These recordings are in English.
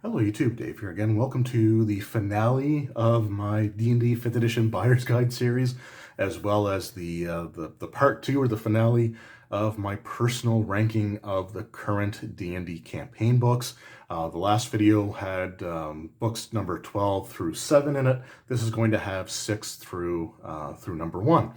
Hello YouTube, Dave here again. Welcome to the finale of my D&D 5th edition Buyer's Guide series, as well as the part 2 or the finale of my personal ranking of the current D&D campaign books. The last video had books number 12 through 7 in it. This is going to have 6 through number 1.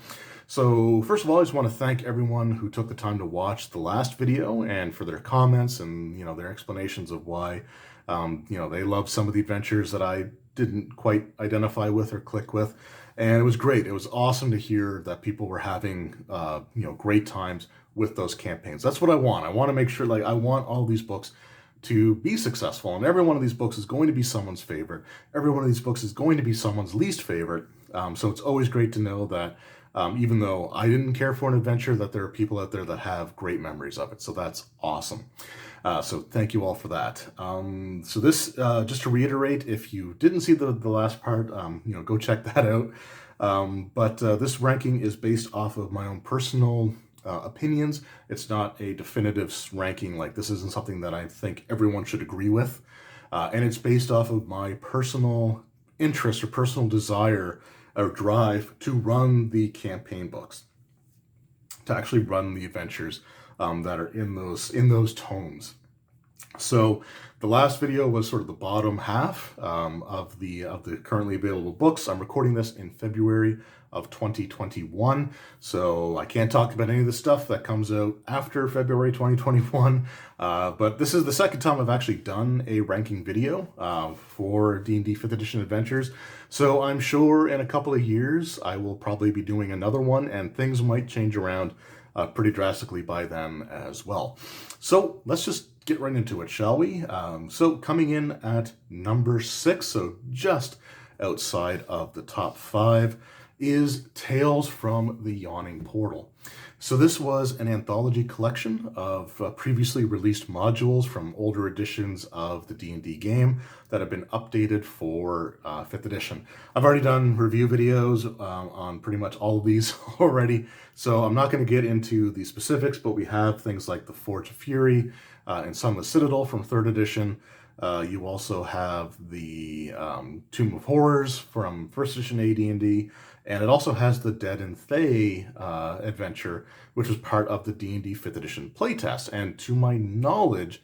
So first of all, I just want to thank everyone who took the time to watch the last video and for their comments and their explanations of why they love some of the adventures that I didn't quite identify with or click with. And it was great. It was awesome to hear that people were having, great times with those campaigns. That's what I want. I want to make sure, I want all these books to be successful. And every one of these books is going to be someone's favorite. Every one of these books is going to be someone's least favorite. So it's always great to know that even though I didn't care for an adventure, that there are people out there that have great memories of it. So that's awesome. So thank you all for that. So this, just to reiterate, if you didn't see the last part, go check that out. But this ranking is based off of my own personal opinions. It's not a definitive ranking. This isn't something that I think everyone should agree with. And it's based off of my personal interest or personal desire or drive to run the campaign books, to actually run the adventures that are in those tomes. So the last video was sort of the bottom half of the currently available books. I'm recording this in February of 2021, so I can't talk about any of the stuff that comes out after February 2021, but this is the second time I've actually done a ranking video for D&D 5th edition adventures, so I'm sure in a couple of years I will probably be doing another one, and things might change around pretty drastically by then as well. So let's just get right into it, shall we? So coming in at number 6, so just outside of the top 5, is Tales from the Yawning Portal. So this was an anthology collection of previously released modules from older editions of the D&D game that have been updated for 5th edition. I've already done review videos on pretty much all of these already, so I'm not going to get into the specifics, but we have things like the Forge of Fury and Sunless Citadel from 3rd edition. You also have the Tomb of Horrors from 1st edition AD&D, and it also has the Dead and Thay adventure, which was part of the D&D 5th edition playtest. And to my knowledge,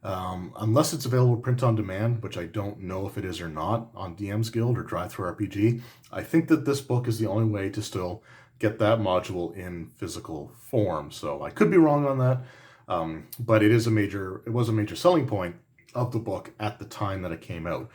unless it's available print on demand, which I don't know if it is or not on DM's Guild or Drive-Thru-RPG, I think that this book is the only way to still get that module in physical form. So I could be wrong on that, but it was a major selling point of the book at the time that it came out.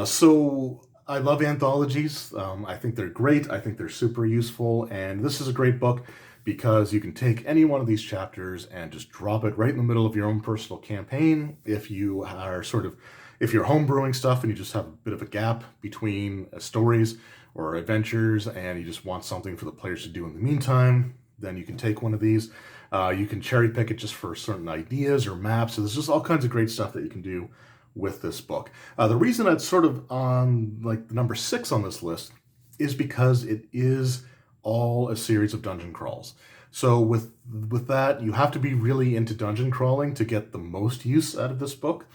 So I love anthologies. I think they're great. I think they're super useful. And this is a great book because you can take any one of these chapters and just drop it right in the middle of your own personal campaign. If you're homebrewing stuff and you just have a bit of a gap between stories or adventures and you just want something for the players to do in the meantime, then you can take one of these. You can cherry pick it just for certain ideas or maps. So there's just all kinds of great stuff that you can do with this book. The reason it's sort of on the number 6 on this list is because it is all a series of dungeon crawls. So with that, you have to be really into dungeon crawling to get the most use out of this book.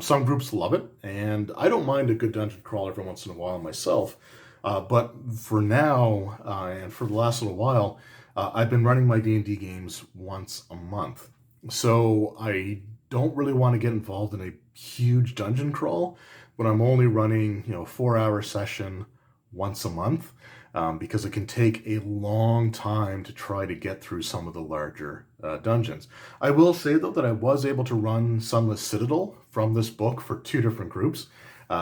Some groups love it, and I don't mind a good dungeon crawl every once in a while myself. But for now, and for the last little while, I've been running my D&D games once a month. So I don't really want to get involved in a huge dungeon crawl when I'm only running, 4-hour session once a month, because it can take a long time to try to get through some of the larger dungeons. I will say, though, that I was able to run Sunless Citadel from this book for 2 different groups.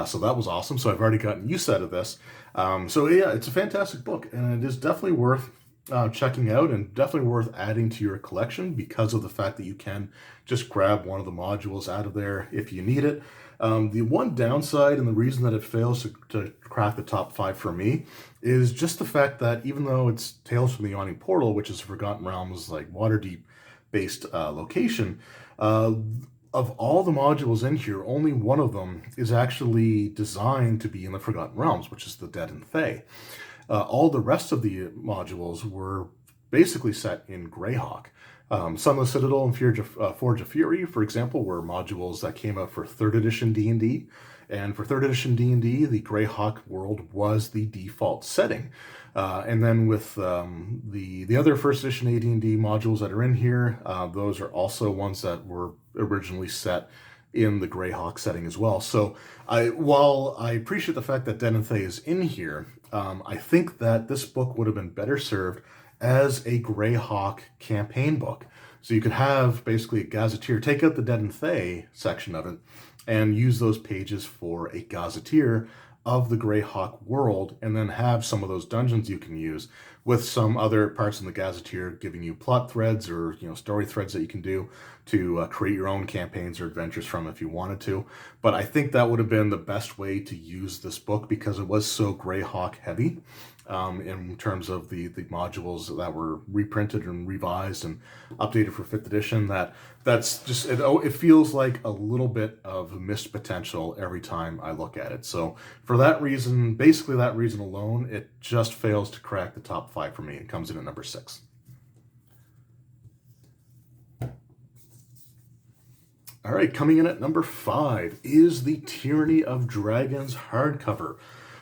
So that was awesome. So I've already gotten use out of this. So yeah, it's a fantastic book, and it is definitely worth checking out and definitely worth adding to your collection because of the fact that you can just grab one of the modules out of there if you need it. The one downside and the reason that it fails to crack the top 5 for me is just the fact that even though it's Tales from the Yawning Portal, which is Forgotten Realms Waterdeep based location, of all the modules in here, only one of them is actually designed to be in the Forgotten Realms, which is the Dead and Thay. All the rest of the modules were basically set in Greyhawk. Son of the Citadel and Forge of Fury, for example, were modules that came out for 3rd edition D&D. And for 3rd edition D&D, the Greyhawk world was the default setting. And then with the other 1st edition AD&D modules that are in here, those are also ones that were originally set in the Greyhawk setting as well. So while I appreciate the fact that Den and Thay is in here, I think that this book would have been better served as a Greyhawk campaign book. So you could have basically a gazetteer, take out the Den and Thay section of it, and use those pages for a gazetteer of the Greyhawk world, and then have some of those dungeons you can use with some other parts in the gazetteer giving you plot threads or story threads that you can do to create your own campaigns or adventures from if you wanted to. But I think that would have been the best way to use this book because it was so Greyhawk heavy in terms of the modules that were reprinted and revised and updated for 5th edition. That's just it feels like a little bit of missed potential every time I look at it. So for that reason, basically that reason alone, it just fails to crack the top 5 for me. It comes in at number 6. All right, coming in at number 5 is the Tyranny of Dragons hardcover.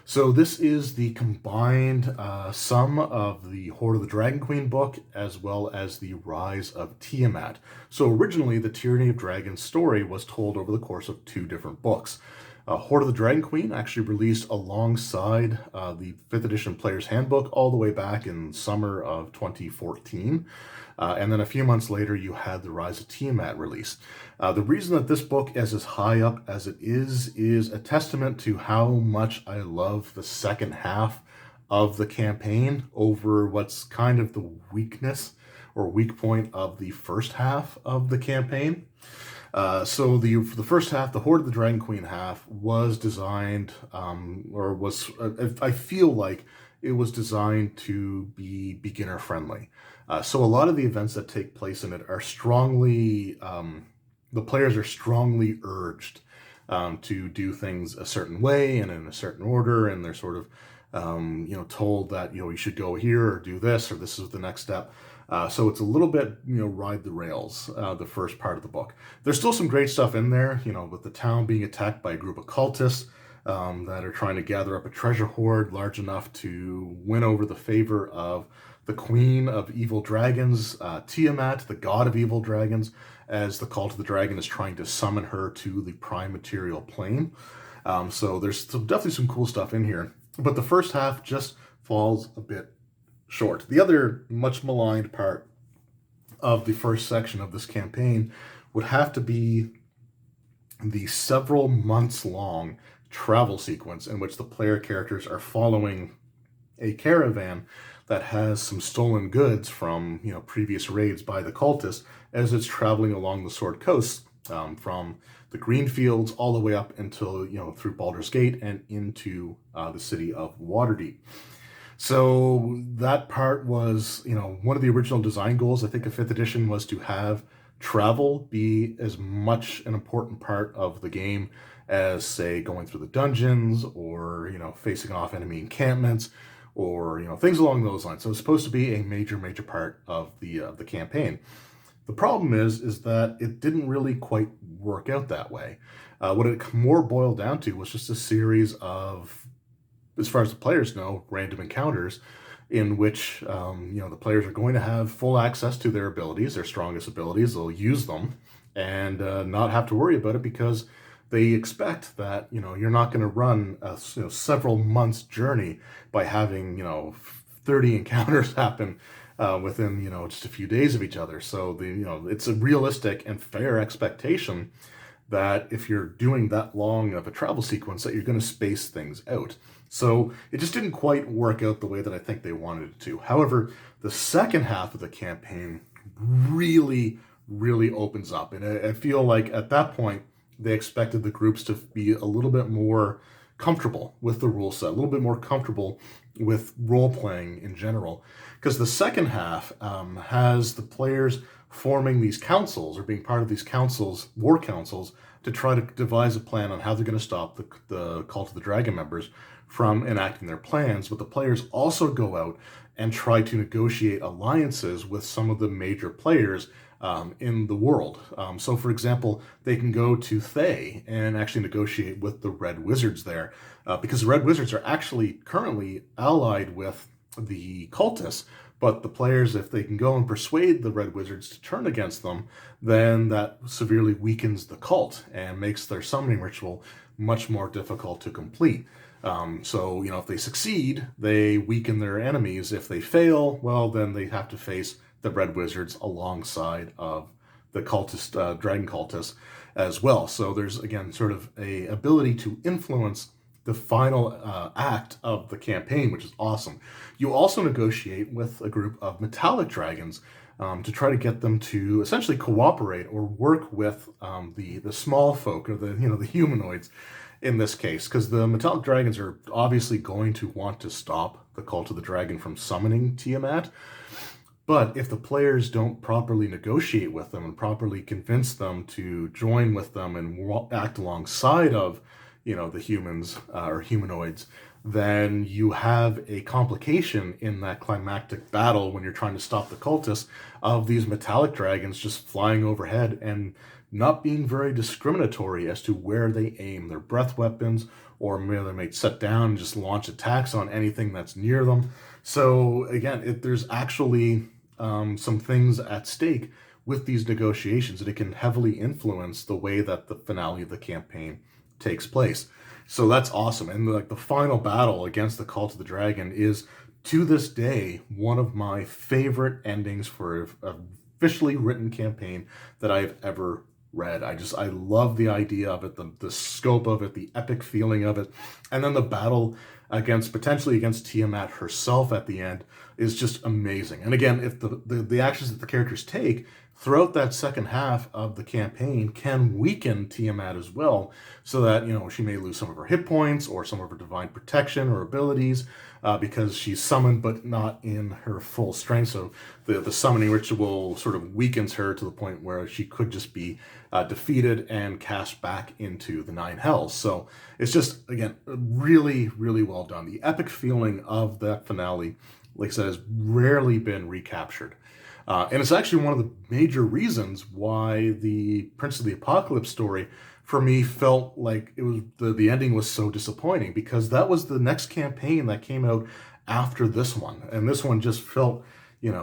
So this is the combined sum of the Hoard of the Dragon Queen book as well as the Rise of Tiamat. So originally the Tyranny of Dragons story was told over the course of 2 different books. Hoard of the Dragon Queen actually released alongside the 5th edition Player's Handbook all the way back in summer of 2014. And then a few months later, you had the Rise of Tiamat release. The reason that this book is as high up as it is a testament to how much I love the second half of the campaign over what's kind of the weakness or weak point of the first half of the campaign. So the first half, the Hoard of the Dragon Queen half, was designed, I feel like it was designed to be beginner friendly. So a lot of the events that take place in it are strongly, the players are strongly urged to do things a certain way and in a certain order, and they're sort of, told that, you should go here or do this or this is the next step. So it's a little bit, ride the rails, the first part of the book. There's still some great stuff in there, with the town being attacked by a group of cultists that are trying to gather up a treasure hoard large enough to win over the favor of the Queen of Evil Dragons, Tiamat, the God of Evil Dragons, as the Cult of the Dragon is trying to summon her to the prime material plane. So there's definitely some cool stuff in here. But the first half just falls a bit short. The other much maligned part of the first section of this campaign would have to be the several months long travel sequence in which the player characters are following a caravan that has some stolen goods from previous raids by the cultists as it's traveling along the Sword Coast from the green fields all the way up until through Baldur's Gate and into the city of Waterdeep. So that part was, one of the original design goals, I think, of 5th edition was to have travel be as much an important part of the game as, say, going through the dungeons or, facing off enemy encampments or, things along those lines. So it's supposed to be a major, major part of the campaign. The problem is that it didn't really quite work out that way. What it more boiled down to was just a series of, as far as the players know, random encounters in which, the players are going to have full access to their abilities, their strongest abilities. They'll use them and not have to worry about it because they expect that, you're not going to run a several months journey by having, 30 encounters happen within, just a few days of each other. So it's a realistic and fair expectation that if you're doing that long of a travel sequence that you're going to space things out. So it just didn't quite work out the way that I think they wanted it to. However, the second half of the campaign really, really opens up. And I feel like at that point, they expected the groups to be a little bit more comfortable with the rule set, a little bit more comfortable with role-playing in general. Because the second half has the players forming these councils or being part of these councils, war councils, to try to devise a plan on how they're going to stop the Cult of the Dragon members from enacting their plans, but the players also go out and try to negotiate alliances with some of the major players in the world. So, for example, they can go to Thay and actually negotiate with the Red Wizards there, because the Red Wizards are actually currently allied with the cultists. But the players, if they can go and persuade the Red Wizards to turn against them, then that severely weakens the cult and makes their summoning ritual much more difficult to complete. So, if they succeed, they weaken their enemies. If they fail, well, then they have to face the Red Wizards alongside of the cultist, dragon cultists as well. So there's, again, sort of a ability to influence the final act of the campaign, which is awesome. You also negotiate with a group of metallic dragons to try to get them to essentially cooperate or work with the small folk, or the humanoids in this case, because the metallic dragons are obviously going to want to stop the Cult of the Dragon from summoning Tiamat. But if the players don't properly negotiate with them and properly convince them to join with them and act alongside of, the humans or humanoids, then you have a complication in that climactic battle when you're trying to stop the cultists of these metallic dragons just flying overhead and not being very discriminatory as to where they aim their breath weapons, or maybe they might set down and just launch attacks on anything that's near them. So again, there's actually some things at stake with these negotiations, and it can heavily influence the way that the finale of the campaign takes place. So that's awesome. And the final battle against the Cult of the Dragon is, to this day, one of my favorite endings for an officially written campaign that I've ever read. I love the idea of it, the scope of it, the epic feeling of it, and then the battle potentially against Tiamat herself at the end is just amazing. And again, if the actions that the characters take throughout that second half of the campaign can weaken Tiamat as well, so that she may lose some of her hit points or some of her divine protection or abilities because she's summoned but not in her full strength. So the summoning ritual sort of weakens her to the point where she could just be defeated and cast back into the Nine Hells. So it's just, again, really, really well done. The epic feeling of that finale, like I said, has rarely been recaptured. And it's actually one of the major reasons why the Prince of the Apocalypse story, for me, felt like it was the ending was so disappointing, because that was the next campaign that came out after this one. And this one just felt,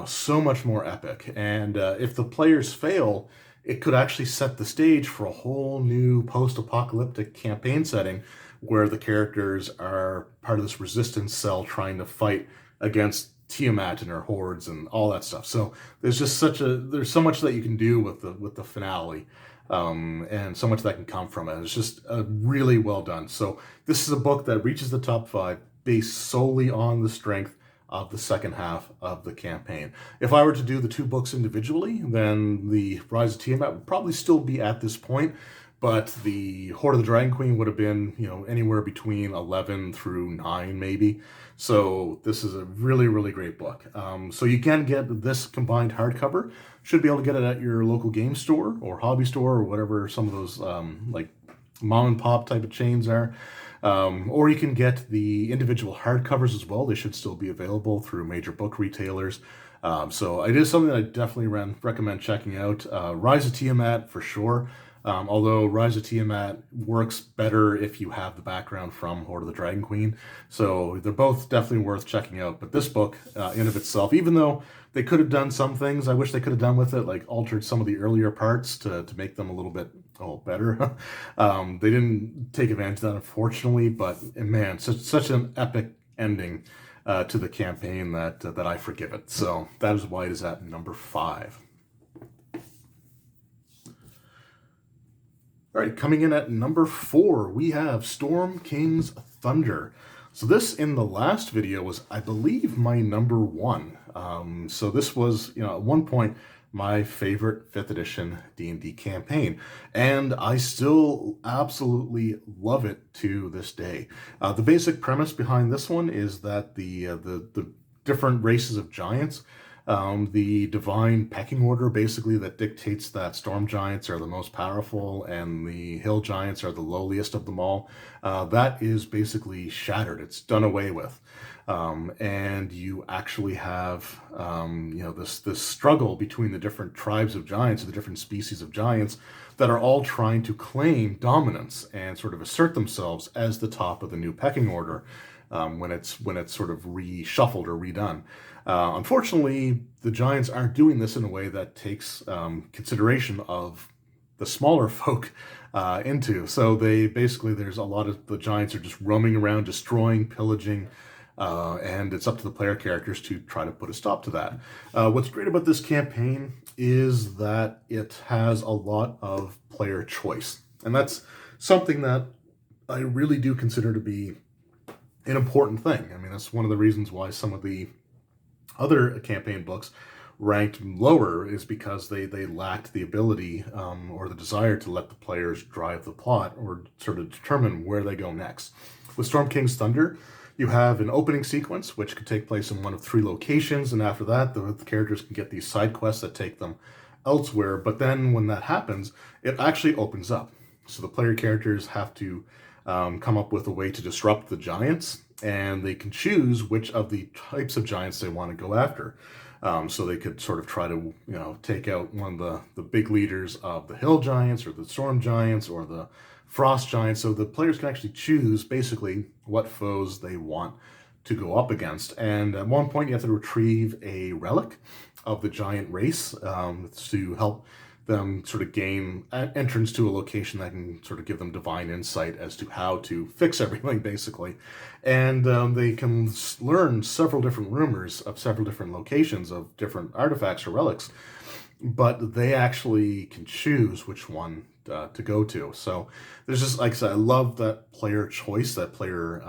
so much more epic. And if the players fail, it could actually set the stage for a whole new post-apocalyptic campaign setting where the characters are part of this resistance cell trying to fight against Tiamat and her hordes and all that stuff. So there's so much that you can do with the finale, and so much that can come from it. It's just really well done. So this is a book that reaches the top 5 based solely on the strength of the second half of the campaign. If I were to do the 2 books individually, then the Rise of Tiamat would probably still be at this point, but the Hoard of the Dragon Queen would have been, anywhere between 11 through 9, maybe. So this is a really, really great book. So you can get this combined hardcover. Should be able to get it at your local game store or hobby store or whatever some of those like mom and pop type of chains are. Or you can get the individual hardcovers as well. They should still be available through major book retailers. So it is something that I definitely recommend checking out. Rise of Tiamat for sure. Although Rise of Tiamat works better if you have the background from Hoard of the Dragon Queen. So they're both definitely worth checking out. But this book, in of itself, even though they could have done some things I wish they could have done with it, like altered some of the earlier parts to make them a little bit better. They didn't take advantage of that, unfortunately. But man, such an epic ending to the campaign that I forgive it. So that is why it is at number 5. All right, coming in at number 4, we have Storm King's Thunder. So this, in the last video, was, I believe, my number 1. So this was, at one point, my favorite 5th edition D&D campaign, and I still absolutely love it to this day. The basic premise behind this one is that the different races of giants The divine pecking order, basically, that dictates that storm giants are the most powerful and the hill giants are the lowliest of them all, that is basically shattered. It's done away with. And you actually have, this struggle between the different tribes of giants, the different species of giants, that are all trying to claim dominance and sort of assert themselves as the top of the new pecking order, when it's sort of reshuffled or redone. Unfortunately, the giants aren't doing this in a way that takes consideration of the smaller folk into. So they basically, there's a lot of the giants are just roaming around, destroying, pillaging, and it's up to the player characters to try to put a stop to that. What's great about this campaign is that it has a lot of player choice. And that's something that I really do consider to be an important thing. I mean, that's one of the reasons why some of the other campaign books ranked lower, is because they lacked the ability or the desire to let the players drive the plot or sort of determine where they go next. With Storm King's Thunder, you have an opening sequence, which could take place in one of 3 locations, and after that, the characters can get these side quests that take them elsewhere. But then when that happens, it actually opens up. So the player characters have to come up with a way to disrupt the giants, and they can choose which of the types of giants they want to go after. So they could sort of try to, take out one of the big leaders of the hill giants or the storm giants or the frost giants. So the players can actually choose basically what foes they want to go up against. And at one point you have to retrieve a relic of the giant race to help them sort of gain entrance to a location that can sort of give them divine insight as to how to fix everything, basically. And they can learn several different rumors of several different locations of different artifacts or relics, but they actually can choose which one to go to. So there's just, like I said, I love that player choice, that player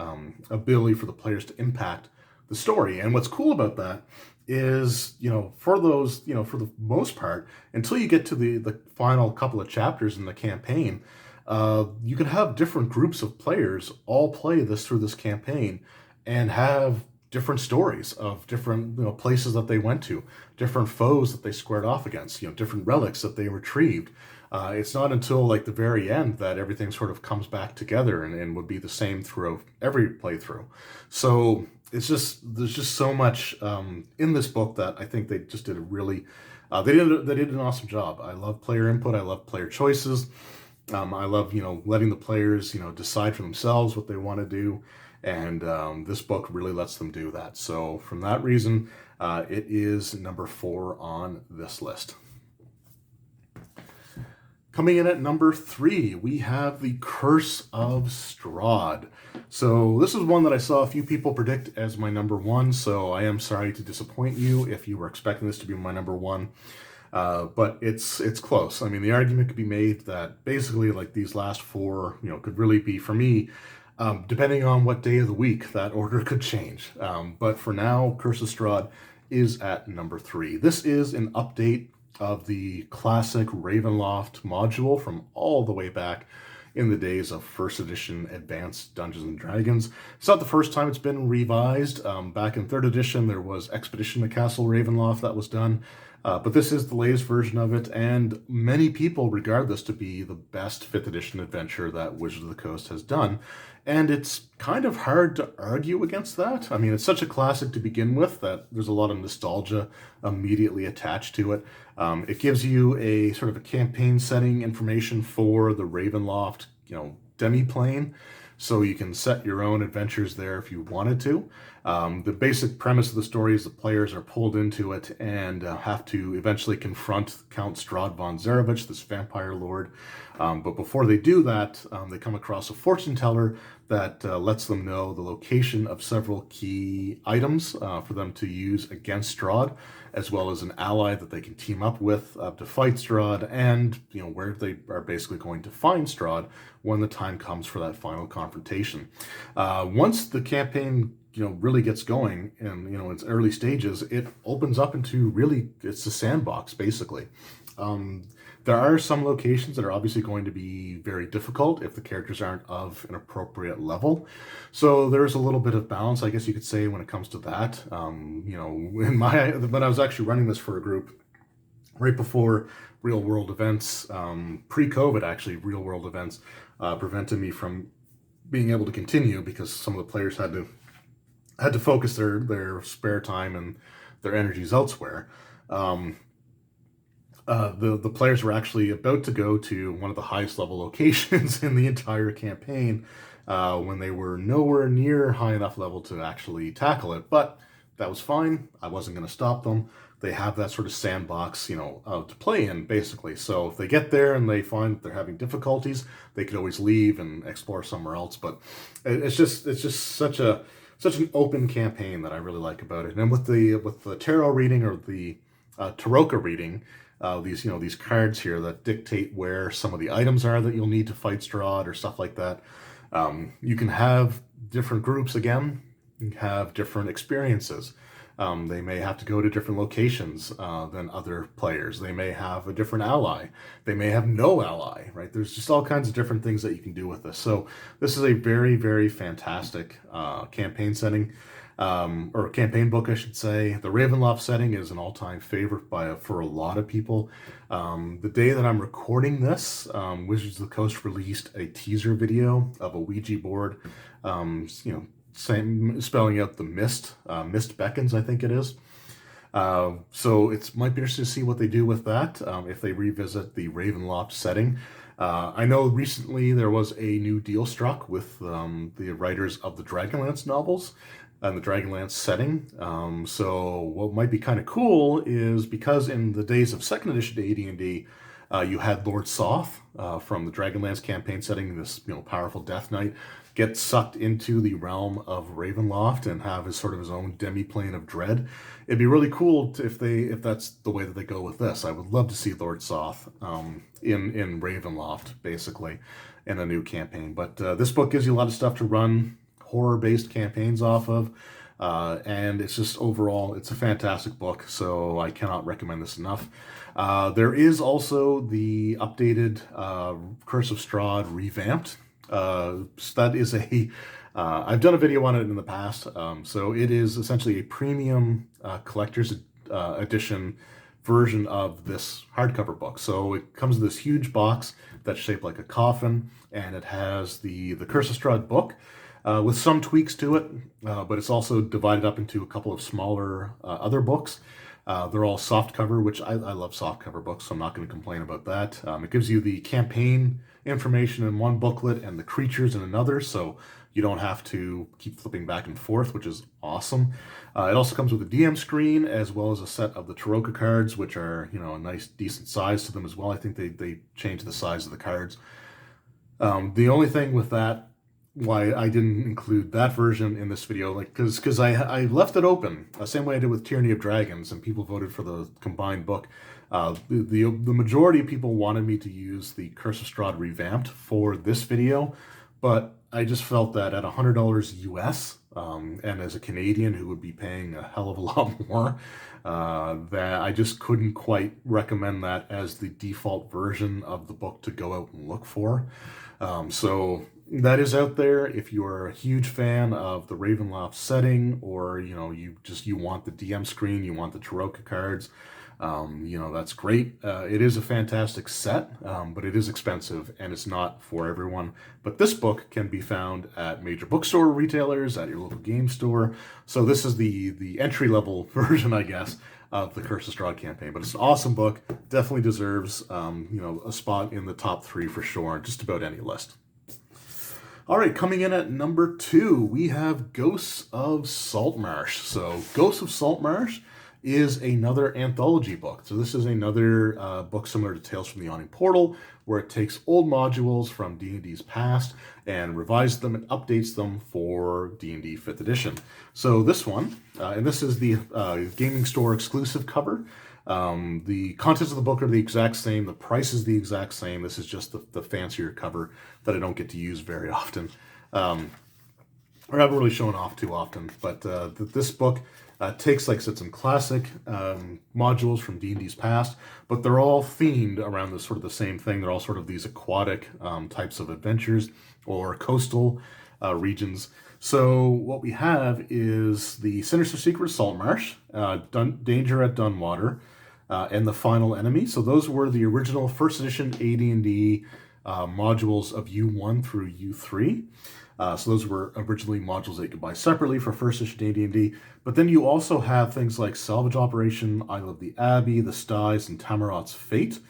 ability for the players to impact the story. And what's cool about that is, for those, for the most part, until you get to the final couple of chapters in the campaign, you can have different groups of players all play this through this campaign and have different stories of different places that they went to, different foes that they squared off against, different relics that they retrieved. It's not until like the very end that everything sort of comes back together and would be the same throughout every playthrough. So there's just so much in this book that I think they just did a really they did an awesome job. I love player input. I love player choices. I love letting the players decide for themselves what they want to do, and this book really lets them do that. So from that reason, it is number 4 on this list. Coming in at number 3, we have The Curse of Strahd. So this is one that I saw a few people predict as my number 1, so I am sorry to disappoint you if you were expecting this to be my number 1. But it's close. I mean, the argument could be made that basically like these last 4, could really be, for me, depending on what day of the week, that order could change. But for now, Curse of Strahd is at number 3. This is an update of the classic Ravenloft module from all the way back in the days of first edition advanced Dungeons and Dragons. It's not the first time it's been revised. Back in 3rd edition, there was Expedition to Castle Ravenloft that was done. But this is the latest version of it, and many people regard this to be the best 5th edition adventure that Wizards of the Coast has done. And it's kind of hard to argue against that. I mean, it's such a classic to begin with that there's a lot of nostalgia immediately attached to it. It gives you a sort of a campaign setting information for the Ravenloft, demi-plane. So you can set your own adventures there if you wanted to. The basic premise of the story is the players are pulled into it and have to eventually confront Count Strahd von Zarovich, this vampire lord. But before they do that, they come across a fortune teller that lets them know the location of several key items for them to use against Strahd, as well as an ally that they can team up with to fight Strahd, and where they are basically going to find Strahd when the time comes for that final confrontation. Once the campaign really gets going and its early stages, it opens up into really, it's a sandbox basically. There are some locations that are obviously going to be very difficult if the characters aren't of an appropriate level. So there's a little bit of balance, I guess you could say, when it comes to that. When I was actually running this for a group right before real world events, pre-COVID actually, real world events prevented me from being able to continue because some of the players had to focus their spare time and their energies elsewhere. The players were actually about to go to one of the highest level locations in the entire campaign when they were nowhere near high enough level to actually tackle it. But that was fine. I wasn't going to stop them. They have that sort of sandbox, to play in, basically. So if they get there and they find that they're having difficulties, they could always leave and explore somewhere else. But it's just such an open campaign that I really like about it. And with the tarot reading or the Taroka reading, these cards here that dictate where some of the items are that you'll need to fight Strahd or stuff like that. You can have different groups again, you have different experiences. They may have to go to different locations than other players. They may have a different ally. They may have no ally, right? There's just all kinds of different things that you can do with this. So this is a very, very fantastic campaign setting, or campaign book, I should say. The Ravenloft setting is an all-time favorite for a lot of people. The day that I'm recording this, Wizards of the Coast released a teaser video of a Ouija board, spelling out the mist beckons, I think it is. So it might be interesting to see what they do with that, if they revisit the Ravenloft setting. I know recently there was a new deal struck with the writers of the Dragonlance novels and the Dragonlance setting. So what might be kind of cool is, because in the days of 2nd edition AD&D, you had Lord Soth from the Dragonlance campaign setting, this powerful Death Knight, get sucked into the realm of Ravenloft and have his own demi-plane of dread. It'd be really cool if that's the way that they go with this. I would love to see Lord Soth in Ravenloft, basically, in a new campaign. But this book gives you a lot of stuff to run horror-based campaigns off of. And it's just overall, it's a fantastic book, so I cannot recommend this enough. There is also the updated Curse of Strahd revamped. That is I've done a video on it in the past, so it is essentially a premium collector's edition version of this hardcover book. So it comes in this huge box that's shaped like a coffin, and it has the Curse of Strahd book, with some tweaks to it, but it's also divided up into a couple of smaller other books. They're all soft cover, which I love soft cover books, so I'm not going to complain about that. It gives you the campaign information in one booklet and the creatures in another, so you don't have to keep flipping back and forth, which is awesome. It also comes with a DM screen, as well as a set of the Taroka cards, which are, a nice, decent size to them as well. I think they changed the size of the cards. The only thing with that, why I didn't include that version in this video, because I left it open, the same way I did with Tyranny of Dragons, and people voted for the combined book. The majority of people wanted me to use the Curse of Strahd revamped for this video, but I just felt that at $100 US, and as a Canadian who would be paying a hell of a lot more, that I just couldn't quite recommend that as the default version of the book to go out and look for. So that is out there. If you are a huge fan of the Ravenloft setting, or you want the DM screen, you want the Taroka cards, that's great. It is a fantastic set, but it is expensive and it's not for everyone. But this book can be found at major bookstore retailers, at your local game store. So this is the entry-level version, I guess, of the Curse of Strahd campaign. But it's an awesome book. Definitely deserves, a spot in the top 3 for sure, on just about any list. All right, coming in at number 2, we have Ghosts of Saltmarsh. So Ghosts of Saltmarsh is another anthology book. So this is another book similar to Tales from the Yawning Portal, where it takes old modules from D&D's past and revises them and updates them for D&D 5th edition. So this one, and this is the gaming store exclusive cover. The contents of the book are the exact same. The price is the exact same. This is just the fancier cover that I don't get to use very often. Or haven't really shown off too often. But this book Takes, like I said, some classic modules from D&D's past, but they're all themed around the sort of the same thing. They're all sort of these aquatic types of adventures or coastal regions. So what we have is the Sinister Secret Saltmarsh, Danger at Dunwater, and the Final Enemy. So those were the original first edition AD&D modules of U1 through U3. So those were originally modules that you could buy separately for first edition AD&D. But then you also have things like Salvage Operation, Isle of the Abbey, The Styes, and Tamarot's Fate,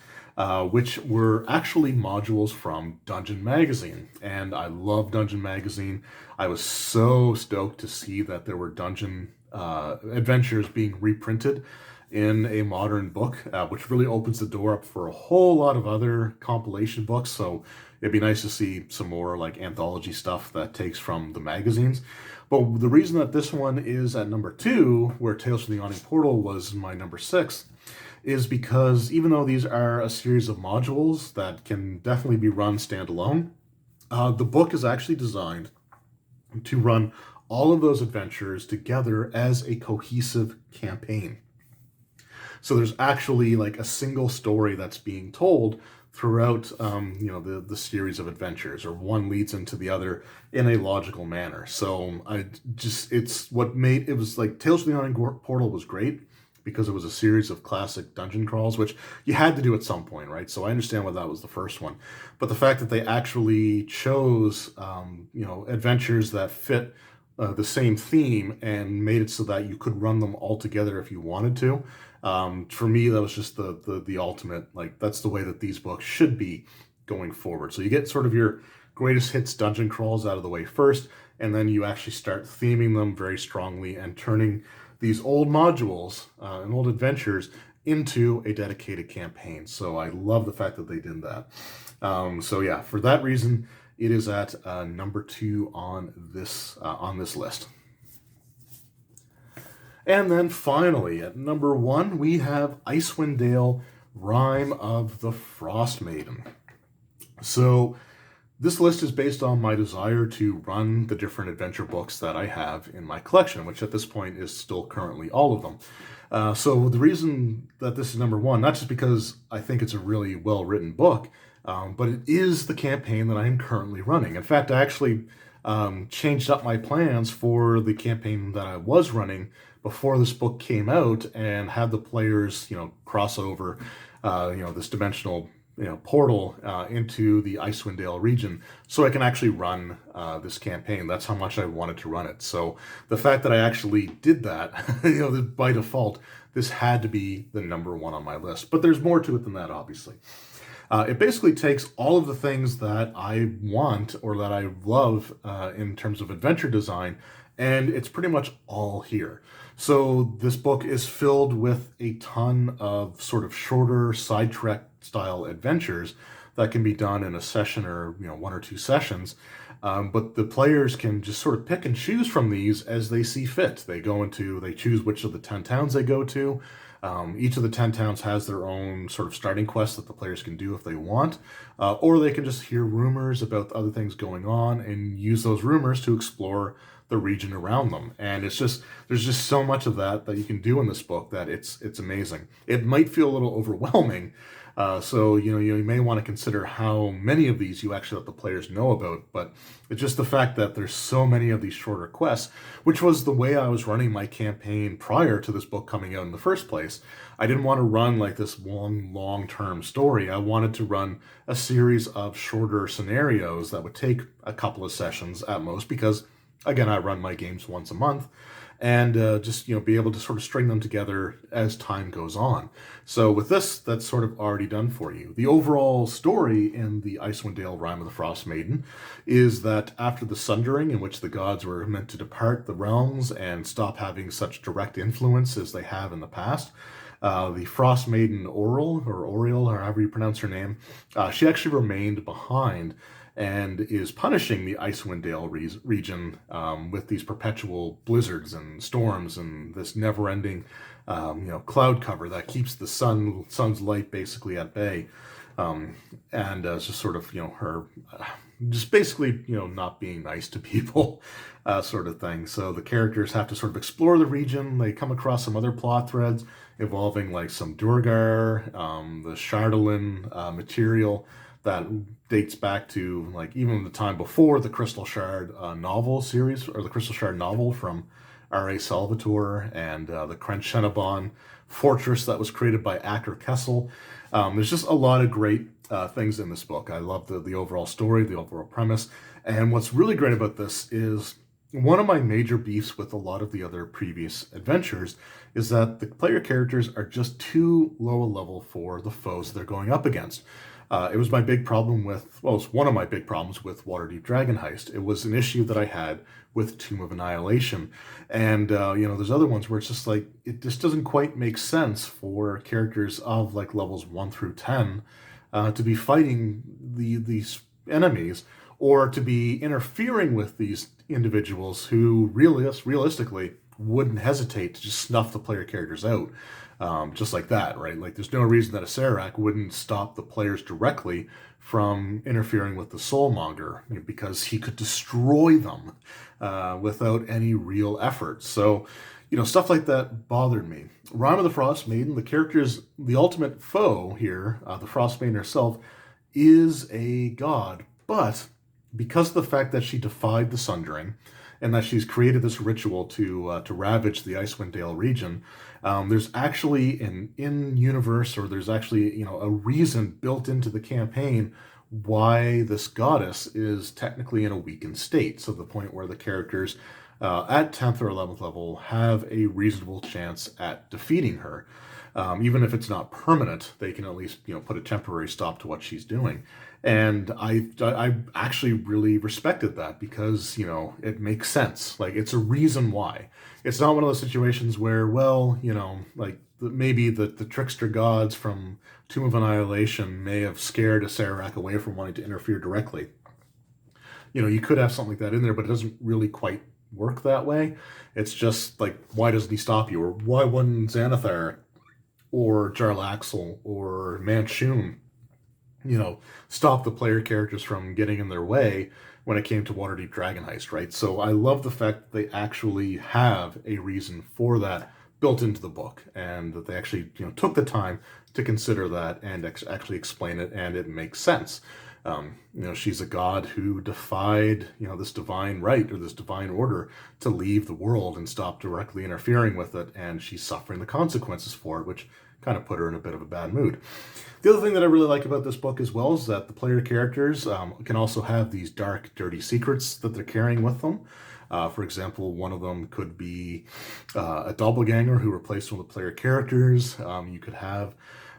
which were actually modules from Dungeon Magazine. And I love Dungeon Magazine. I was so stoked to see that there were dungeon adventures being reprinted in a modern book, which really opens the door up for a whole lot of other compilation books. So it'd be nice to see some more like anthology stuff that takes from the magazines. But the reason that this one is at number 2, where Tales from the Yawning Portal was my number 6, is because even though these are a series of modules that can definitely be run standalone, the book is actually designed to run all of those adventures together as a cohesive campaign. So there's actually like a single story that's being told throughout, the series of adventures, or one leads into the other in a logical manner. So it's what made, it was like Tales from the Yawning Portal was great because it was a series of classic dungeon crawls, which you had to do at some point, right? So I understand why that was the first one. But the fact that they actually chose, adventures that fit the same theme and made it so that you could run them all together if you wanted to. For me, that was just the ultimate, like, that's the way that these books should be going forward. So you get sort of your greatest hits dungeon crawls out of the way first, and then you actually start theming them very strongly and turning these old modules and old adventures into a dedicated campaign. So I love the fact that they did that. So yeah, for that reason, it is at number 2 on this list. And then finally, at number 1, we have Icewind Dale, Rime of the Frostmaiden. So this list is based on my desire to run the different adventure books that I have in my collection, which at this point is still currently all of them. So the reason that this is number 1, not just because I think it's a really well-written book, but it is the campaign that I am currently running. In fact, I actually changed up my plans for the campaign that I was running before this book came out, and had the players, cross over, this dimensional, portal into the Icewind Dale region, so I can actually run this campaign. That's how much I wanted to run it. So the fact that I actually did that, by default, this had to be the number 1 on my list. But there's more to it than that, obviously. It basically takes all of the things that I want or that I love in terms of adventure design, and it's pretty much all here. So this book is filled with a ton of sort of shorter side trek style adventures that can be done in a session or 1 or 2 sessions. But the players can just sort of pick and choose from these as they see fit. They choose which of the 10 towns they go to. Each of the 10 towns has their own sort of starting quest that the players can do if they want, or they can just hear rumors about other things going on and use those rumors to explore the region around them. And there's just so much of that you can do in this book that it's amazing. It might feel a little overwhelming, so you may want to consider how many of these you actually let the players know about. But it's just the fact that there's so many of these shorter quests, which was the way I was running my campaign prior to this book coming out in the first place. I didn't want to run like this long-term story. I wanted to run a series of shorter scenarios that would take a couple of sessions at most, because again, I run my games once a month, and just be able to sort of string them together as time goes on. So with this, that's sort of already done for you. The overall story in the Icewind Dale Rime of the Frostmaiden is that after the Sundering, in which the gods were meant to depart the realms and stop having such direct influence as they have in the past, the Frostmaiden Oriel, or however you pronounce her name, she actually remained behind and is punishing the Icewind Dale region with these perpetual blizzards and storms and this never-ending cloud cover that keeps the sun's light basically at bay. And it's just sort of, her just basically, not being nice to people, sort of thing. So the characters have to sort of explore the region. They come across some other plot threads involving like some Durgar, the Shardolin material that dates back to like even the time before the Crystal Shard novel series, or the Crystal Shard novel from R.A. Salvatore, and the Crenshenabon fortress that was created by Aker Kessel. There's just a lot of great things in this book. I love the overall story, the overall premise. And what's really great about this is one of my major beefs with a lot of the other previous adventures is that the player characters are just too low a level for the foes they're going up against. It was my big problem with, well, it's one of my big problems with Waterdeep Dragon Heist. It was an issue that I had with Tomb of Annihilation. And, there's other ones where it's just like, it just doesn't quite make sense for characters of like levels 1 through 10 to be fighting these enemies, or to be interfering with these individuals who realistically wouldn't hesitate to just snuff the player characters out. Just like that, right? Like, there's no reason that a Serac wouldn't stop the players directly from interfering with the Soulmonger, because he could destroy them without any real effort. So, stuff like that bothered me. Rime of the Frostmaiden, the character's the ultimate foe here, the Frostmaiden herself, is a god, but because of the fact that she defied the Sundering, and that she's created this ritual to ravage the Icewind Dale region, there's actually an in-universe, or there's actually a reason built into the campaign why this goddess is technically in a weakened state, so the point where the characters at 10th or 11th level have a reasonable chance at defeating her. Even if it's not permanent, they can at least put a temporary stop to what she's doing. And I actually really respected that, because it makes sense. Like, it's a reason why. It's not one of those situations where, well, like maybe the trickster gods from Tomb of Annihilation may have scared a Serac away from wanting to interfere directly. You could have something like that in there, but it doesn't really quite work that way. It's just like, why doesn't he stop you? Or why wouldn't Xanathar or Jarlaxle or Manchun, stop the player characters from getting in their way when it came to Waterdeep Dragon Heist, right? So I love the fact that they actually have a reason for that built into the book, and that they actually took the time to consider that and actually explain it, and it makes sense. She's a god who defied this divine right, or this divine order, to leave the world and stop directly interfering with it, and she's suffering the consequences for it, which kind of put her in a bit of a bad mood. The other thing that I really like about this book as well is that the player characters can also have these dark, dirty secrets that they're carrying with them. For example, one of them could be a doppelganger who replaced one of the player characters. You could have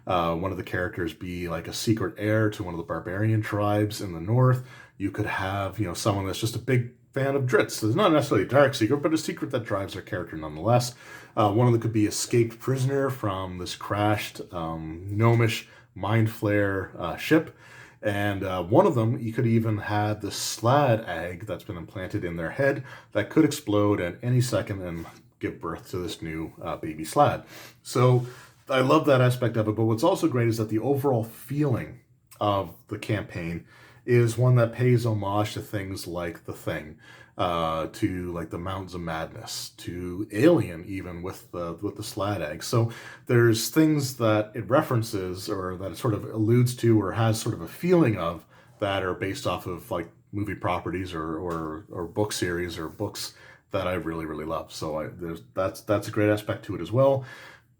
one of the characters be like a secret heir to one of the barbarian tribes in the north. You could have, someone that's just a big fan of Dritz. So it's not necessarily a dark secret, but a secret that drives their character nonetheless. One of them could be escaped prisoner from this crashed gnomish mind flare ship. And one of them, you could even have the Strahd egg that's been implanted in their head that could explode at any second and give birth to this new baby Strahd. So I love that aspect of it, but what's also great is that the overall feeling of the campaign is one that pays homage to things like The Thing, to like the Mountains of Madness, to Alien, even with the Strahd egg. So there's things that it references, or that it sort of alludes to, or has sort of a feeling of, that are based off of like movie properties or book series or books that I really, really love. So that's a great aspect to it as well.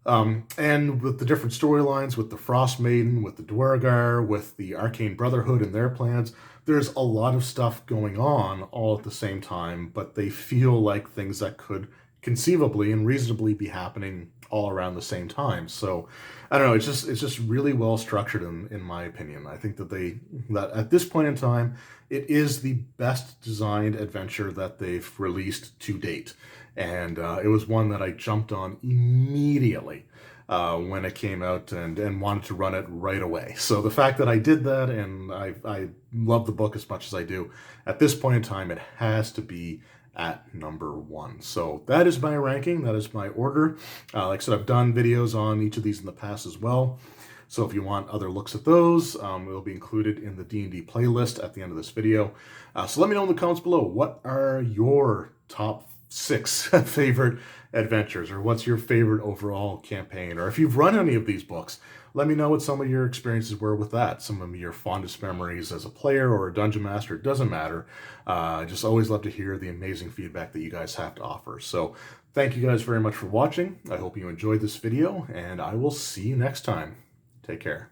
And with the different storylines, with the Frostmaiden, with the Duergar, with the Arcane Brotherhood and their plans, there's a lot of stuff going on all at the same time, but they feel like things that could conceivably and reasonably be happening all around the same time. So I don't know, it's just really well structured in my opinion. I think that at this point in time, it is the best designed adventure that they've released to date. And it was one that I jumped on immediately when it came out, and wanted to run it right away. So the fact that I did that, and I love the book as much as I do, at this point in time, it has to be at number 1. So that is my ranking. That is my order. Like I said, I've done videos on each of these in the past as well. So if you want other looks at those, it'll be included in the D&D playlist at the end of this video. So let me know in the comments below, what are your top 6 favorite adventures, or what's your favorite overall campaign, or if you've run any of these books, let me know what some of your experiences were with that, some of your fondest memories as a player or a dungeon master. It doesn't matter. I just always love to hear the amazing feedback that you guys have to offer. So thank you guys very much for watching. I hope you enjoyed this video, and I will see you next time. Take care.